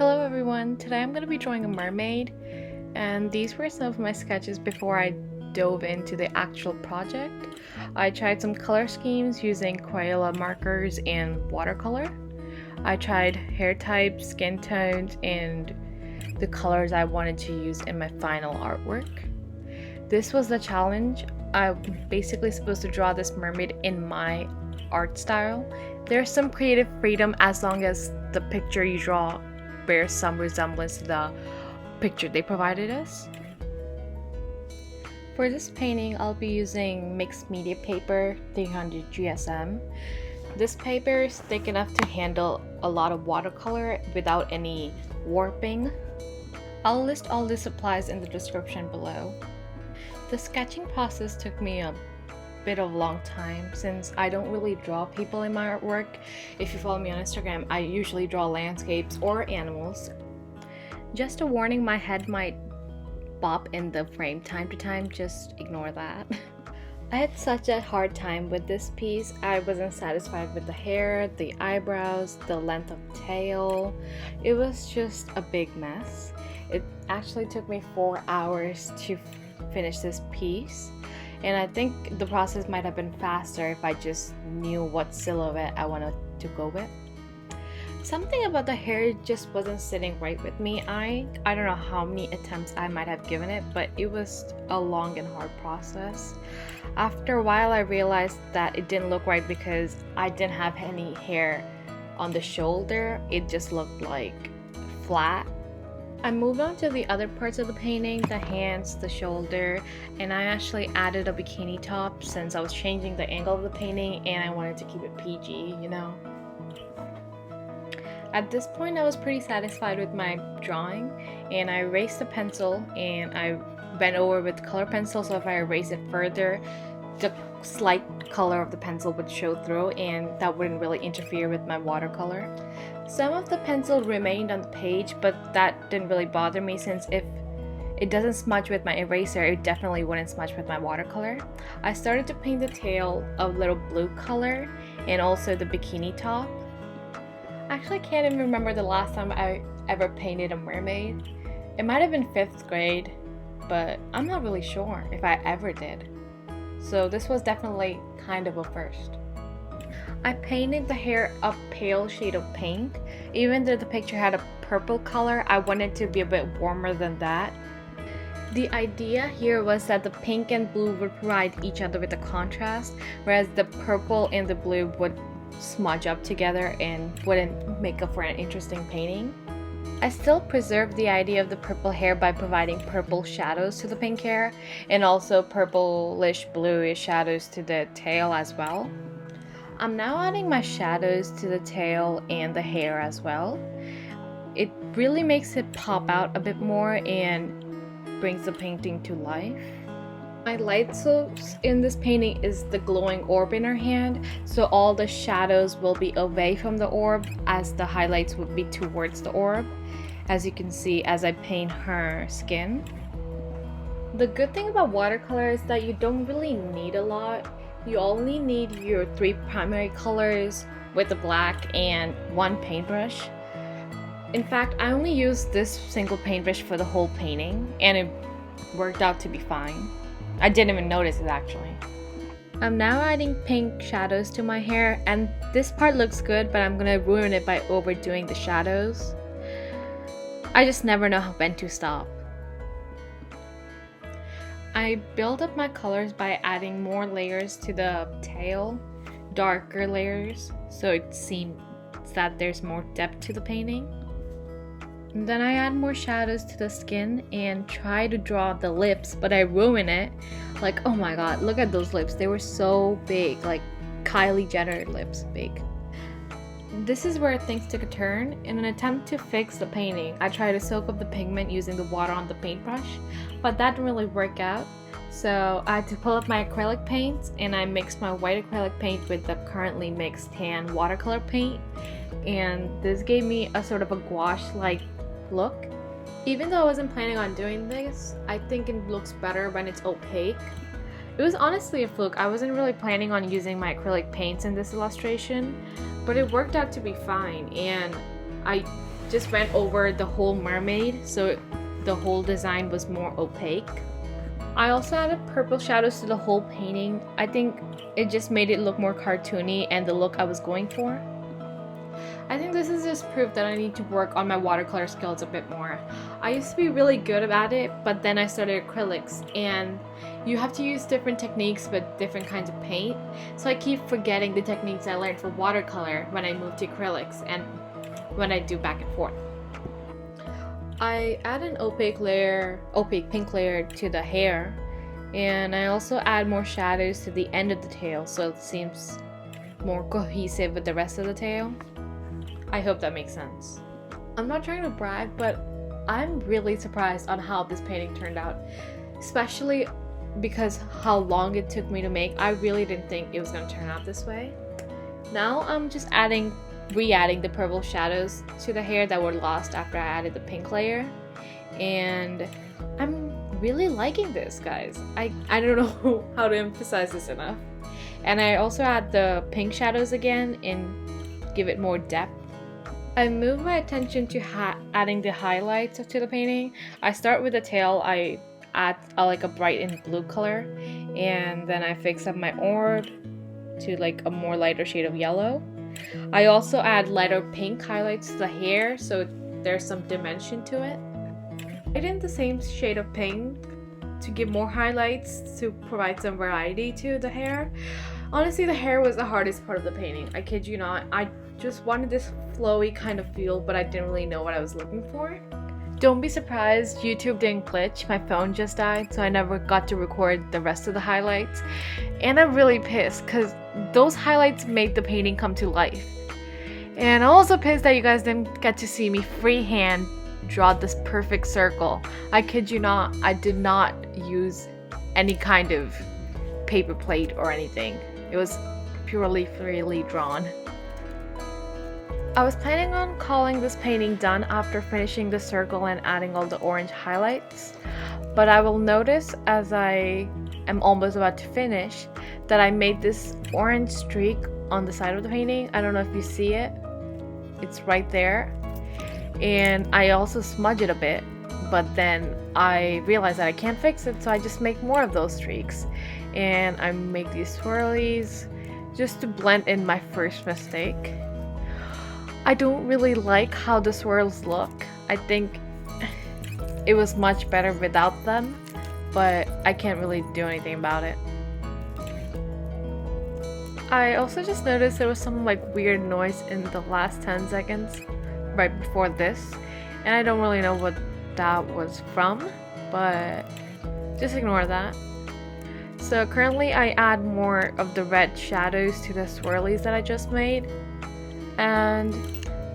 Hello everyone, today I'm going to be drawing a mermaid, and these were some of my sketches before I dove into the actual project. I tried some color schemes using Crayola markers and watercolor. I tried hair types, skin tones, and the colors I wanted to use in my final artwork. This was the challenge. I'm basically supposed to draw this mermaid in my art style. There's some creative freedom as long as the picture you draw bears some resemblance to the picture they provided us. For this painting, I'll be using mixed media paper 300 GSM. This paper is thick enough to handle a lot of watercolor without any warping. I'll list all the supplies in the description below. The sketching process took me a bit of a long time since I don't really draw people in my artwork. If you follow me on Instagram, I usually draw landscapes or animals. Just a warning, my head might bop in the frame time to time, just ignore that. I had such a hard time with this piece. I wasn't satisfied with the hair, the eyebrows, the length of tail. It was just a big mess. It actually took me 4 hours to finish this piece. And I think the process might have been faster if I just knew what silhouette I wanted to go with. Something about the hair just wasn't sitting right with me. I don't know how many attempts I might have given it, but it was a long and hard process. After a while, I realized that it didn't look right because I didn't have any hair on the shoulder. It just looked like flat. I moved on to the other parts of the painting, the hands, the shoulder, and I actually added a bikini top since I was changing the angle of the painting and I wanted to keep it PG, you know. At this point, I was pretty satisfied with my drawing, and I erased the pencil and I bent over with color pencil, so if I erase it further, the slight color of the pencil would show through and that wouldn't really interfere with my watercolor. Some of the pencil remained on the page, but that didn't really bother me since if it doesn't smudge with my eraser, it definitely wouldn't smudge with my watercolor. I started to paint the tail a little blue color and also the bikini top. Actually, I can't even remember the last time I ever painted a mermaid. It might have been 5th grade, but I'm not really sure if I ever did. So this was definitely kind of a first. I painted the hair a pale shade of pink. Even though the picture had a purple color, I wanted to be a bit warmer than that. The idea here was that the pink and blue would provide each other with a contrast, whereas the purple and the blue would smudge up together and wouldn't make up for an interesting painting. I still preserved the idea of the purple hair by providing purple shadows to the pink hair and also purplish bluish shadows to the tail as well. I'm now adding my shadows to the tail and the hair as well. It really makes it pop out a bit more and brings the painting to life. My light source in this painting is the glowing orb in her hand, so all the shadows will be away from the orb as the highlights would be towards the orb, as you can see as I paint her skin. The good thing about watercolor is that you don't really need a lot. You only need your 3 primary colors with the black and 1 paintbrush. In fact, I only used this single paintbrush for the whole painting and it worked out to be fine. I didn't even notice it actually. I'm now adding pink shadows to my hair, and this part looks good, but I'm gonna ruin it by overdoing the shadows. I just never know when to stop. I build up my colors by adding more layers to the tail, darker layers, so it seems that there's more depth to the painting. And then I add more shadows to the skin and try to draw the lips, but I ruin it. Like, oh my god, look at those lips. They were so big, like Kylie Jenner lips big. This is where things took a turn. In an attempt to fix the painting, I tried to soak up the pigment using the water on the paintbrush, but that didn't really work out. So I had to pull up my acrylic paints and I mixed my white acrylic paint with the currently mixed tan watercolor paint, and this gave me a sort of a gouache-like look. Even though I wasn't planning on doing this, I think it looks better when it's opaque. It was honestly a fluke. I wasn't really planning on using my acrylic paints in this illustration, but it worked out to be fine, and I just went over the whole mermaid, so the whole design was more opaque. I also added purple shadows to the whole painting. I think it just made it look more cartoony and the look I was going for. I think this is just proof that I need to work on my watercolor skills a bit more. I used to be really good at it, but then I started acrylics, and you have to use different techniques with different kinds of paint. So I keep forgetting the techniques I learned for watercolor when I move to acrylics and when I do back and forth. I add an opaque pink layer to the hair, and I also add more shadows to the end of the tail so it seems more cohesive with the rest of the tail. I hope that makes sense. I'm not trying to brag, but I'm really surprised on how this painting turned out, especially because how long it took me to make. I really didn't think it was going to turn out this way. Now I'm just re-adding the purple shadows to the hair that were lost after I added the pink layer, and I'm really liking this, guys. I don't know how to emphasize this enough. And I also add the pink shadows again and give it more depth. I move my attention to adding the highlights to the painting. I start with the tail. I add like a bright and blue color, and then I fix up my orb to like a more lighter shade of yellow. I also add lighter pink highlights to the hair so there's some dimension to it. I did the same shade of pink to give more highlights to provide some variety to the hair. Honestly, the hair was the hardest part of the painting. I kid you not. I just wanted this flowy kind of feel, but I didn't really know what I was looking for. Don't be surprised, YouTube didn't glitch. My phone just died, so I never got to record the rest of the highlights. And I'm really pissed because those highlights made the painting come to life. And I'm also pissed that you guys didn't get to see me freehand draw this perfect circle. I kid you not, I did not use any kind of paper plate or anything. It was purely freely drawn. I was planning on calling this painting done after finishing the circle and adding all the orange highlights, but I will notice as I am almost about to finish that I made this orange streak on the side of the painting. I don't know if you see it. It's right there. And I also smudge it a bit, but then I realized that I can't fix it, so I just make more of those streaks. And I make these swirlies just to blend in my first mistake. I don't really like how the swirls look. I think it was much better without them, but I can't really do anything about it. I also just noticed there was some like weird noise in the last 10 seconds right before this, and I don't really know what that was from, but just ignore that. So currently I add more of the red shadows to the swirlies that I just made, and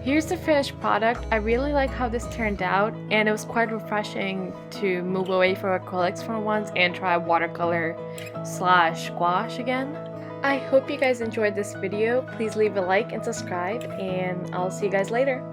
here's the finished product. I really like how this turned out, and it was quite refreshing to move away from acrylics for once and try watercolor / gouache again. I hope you guys enjoyed this video. Please leave a like and subscribe, and I'll see you guys later.